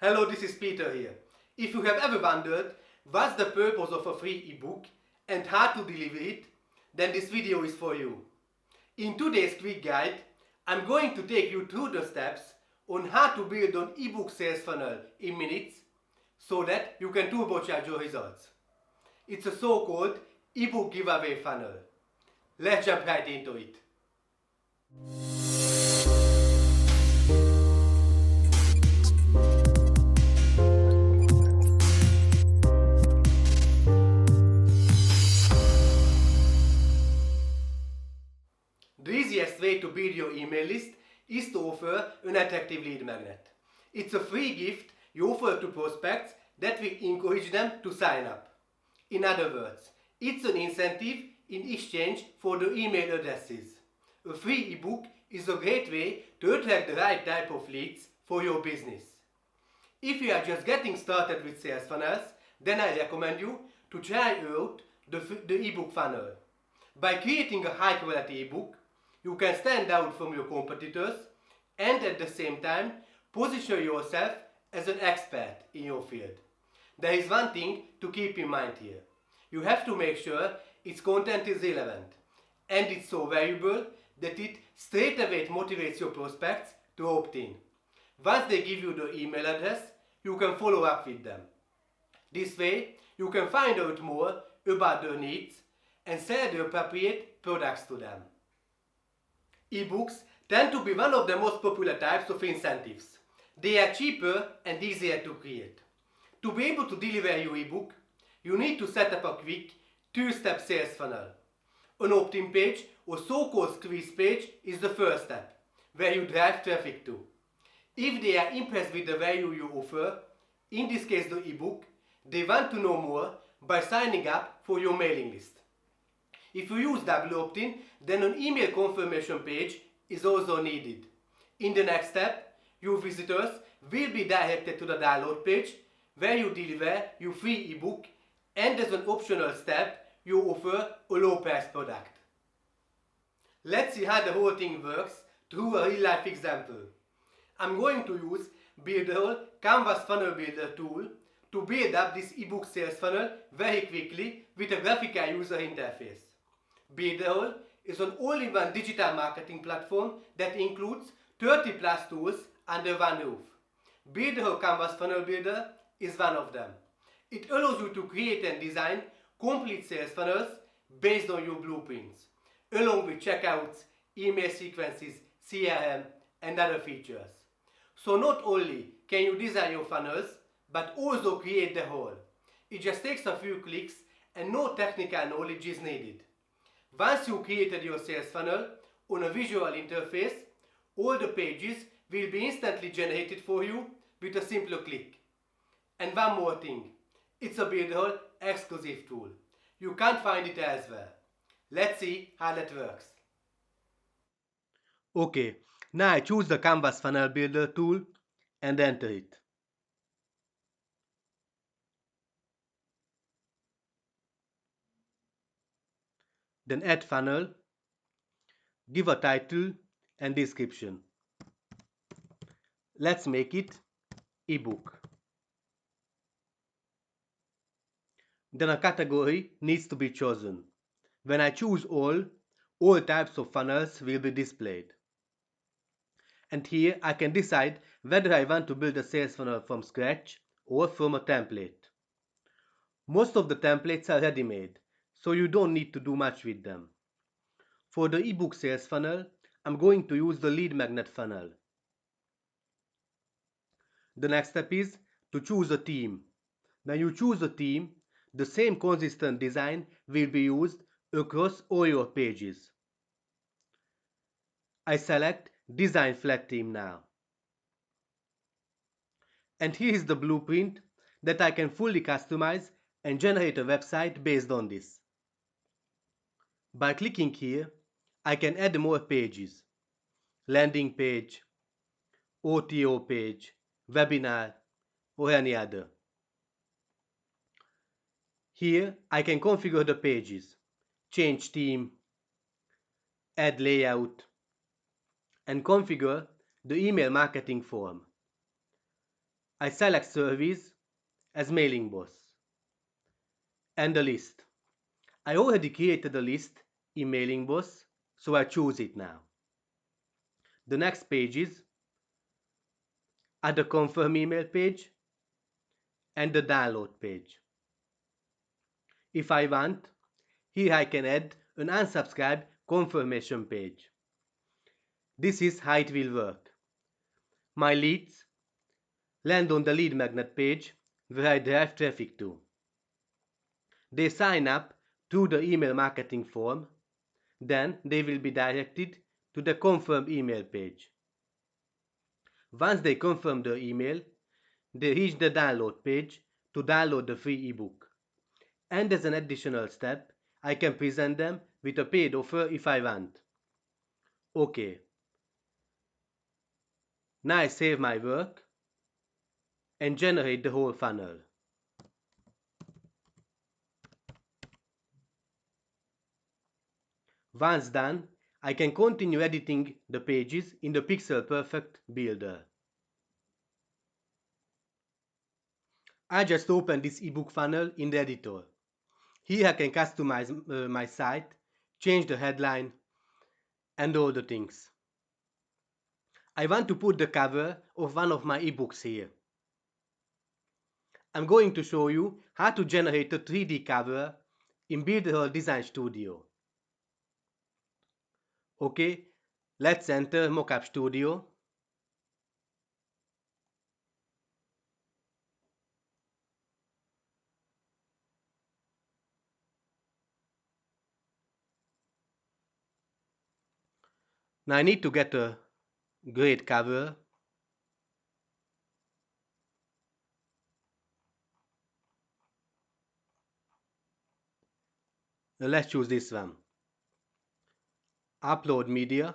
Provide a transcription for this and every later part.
Hello, this is Peter here. If you have ever wondered what's the purpose of a free ebook and how to deliver it, then this video is for you. In today's quick guide, I'm going to take you through the steps on how to build an ebook sales funnel in minutes so that you can turbocharge your results. It's a so-called ebook giveaway funnel. Let's jump right into it. The easiest way to build your email list is to offer an attractive lead magnet. It's a free gift you offer to prospects that will encourage them to sign up. In other words, it's an incentive in exchange for the email addresses. A free ebook is a great way to attract the right type of leads for your business. If you are just getting started with sales funnels, then I recommend you to try out the ebook funnel. By creating a high quality ebook, you can stand out from your competitors and at the same time position yourself as an expert in your field. There is one thing to keep in mind here. You have to make sure its content is relevant and it's so valuable that it straight away motivates your prospects to opt in. Once they give you the email address, you can follow up with them. This way, you can find out more about their needs and sell the appropriate products to them. Ebooks tend to be one of the most popular types of incentives. They are cheaper and easier to create. To be able to deliver your ebook, you need to set up a quick two-step sales funnel. An opt-in page or so-called squeeze page is the first step, where you drive traffic to. If they are impressed with the value you offer, in this case the ebook, they want to know more by signing up for your mailing list. If you use double opt-in, then an email confirmation page is also needed. In the next step, your visitors will be directed to the download page where you deliver your free ebook, and as an optional step, you offer a low price product. Let's see how the whole thing works through a real life example. I'm going to use Builderall Canvas Funnel Builder tool to build up this ebook sales funnel very quickly with a graphical user interface. Builderall is an all-in-one digital marketing platform that includes 30 plus tools under one roof. Builderall Canvas Funnel Builder is one of them. It allows you to create and design complete sales funnels based on your blueprints, along with checkouts, email sequences, CRM, and other features. So not only can you design your funnels, but also create the whole. It just takes a few clicks and no technical knowledge is needed. Once you created your sales funnel on a visual interface, all the pages will be instantly generated for you with a simple click. And one more thing, it's a Builderall exclusive tool. You can't find it elsewhere. Let's see how that works. Okay, now I choose the Canvas Funnel Builder tool and enter it. Then add funnel, give a title and description. Let's make it ebook. Then a category needs to be chosen. When I choose all types of funnels will be displayed. And here I can decide whether I want to build a sales funnel from scratch or from a template. Most of the templates are ready-made, so you don't need to do much with them. For the ebook sales funnel, I'm going to use the lead magnet funnel. The next step is to choose a theme. When you choose a theme, the same consistent design will be used across all your pages. I select Design Flat Theme now. And here is the blueprint that I can fully customize and generate a website based on this. By clicking here, I can add more pages, landing page, OTO page, webinar, or any other. Here I can configure the pages, change theme, add layout, and configure the email marketing form. I select Service as Mailing Boss and a list. I already created a list in Mailing Boss, so I choose it now. The next pages are the Confirm email page and the Download page. If I want, here I can add an unsubscribe confirmation page. This is how it will work. My leads land on the lead magnet page where I drive traffic to. They sign up through the email marketing form, then they will be directed to the confirm email page. Once they confirm the email, they reach the download page to download the free ebook. And as an additional step, I can present them with a paid offer if I want. Okay. Now I save my work and generate the whole funnel. Once done, I can continue editing the pages in the Pixel Perfect builder. I just opened this ebook funnel in the editor. Here I can customize my site, change the headline, and all the things. I want to put the cover of one of my ebooks here. I'm going to show you how to generate a 3D cover in Builderall Design Studio. Okay, let's enter Mockup Studio. Now I need to get a great cover. Let's choose this one. Upload media.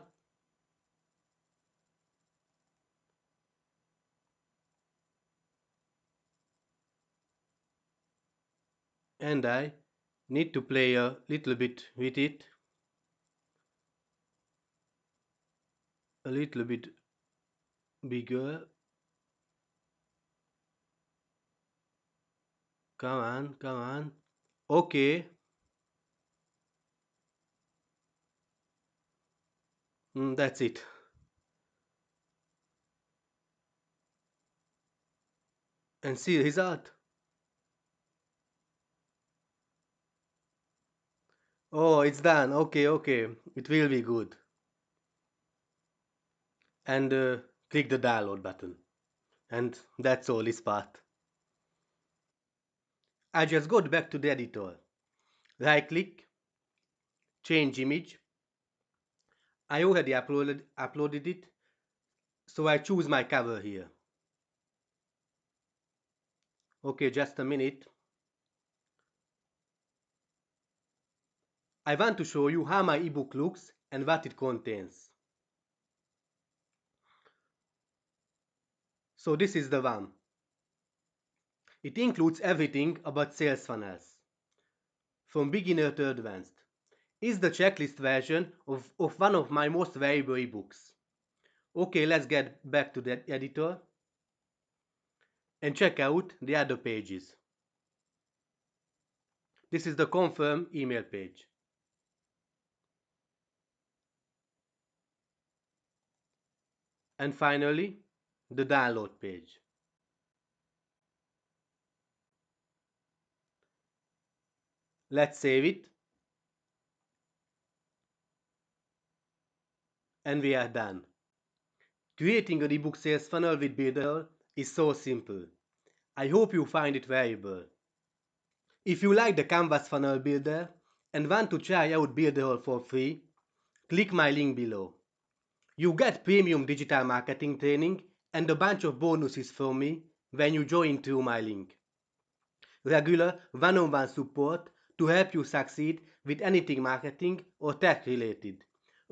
And I need to play a little bit with it. A little bit bigger. Come on, come on. Okay. That's it. And see the result. Oh, it's done. Okay, okay. It will be good. And click the download button. And that's all this part. I just got back to the editor. Right click, change image. I already uploaded it, so I choose my cover here. Okay, just a minute. I want to show you how my ebook looks and what it contains. So this is the one. It includes everything about sales funnels, from beginner to advanced. It's the checklist version of one of my most valuable ebooks. Okay, let's get back to the editor and check out the other pages. This is the confirm email page. And finally, the download page. Let's save it. And we are done. Creating an ebook sales funnel with Builderall is so simple. I hope you find it valuable. If you like the Canvas funnel builder and want to try out Builderall for free, click my link below. You get premium digital marketing training and a bunch of bonuses from me when you join through my link. Regular one-on-one support to help you succeed with anything marketing or tech related.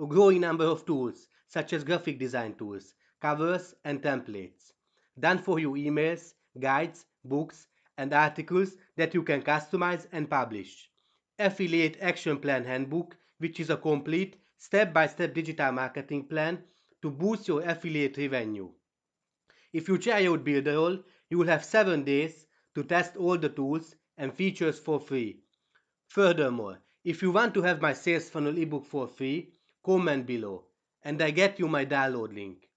A growing number of tools such as graphic design tools, covers and templates. Done for you emails, guides, books and articles that you can customize and publish. Affiliate Action Plan Handbook, which is a complete step-by-step digital marketing plan to boost your affiliate revenue. If you try out Builderall, You will have 7 days to test all the tools and features for free. Furthermore, if you want to have my sales funnel ebook for free, comment below and I get you my download link.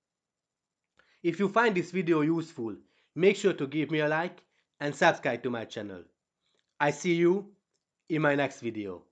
If you find this video useful, make sure to give me a like and subscribe to my channel. I see you in my next video.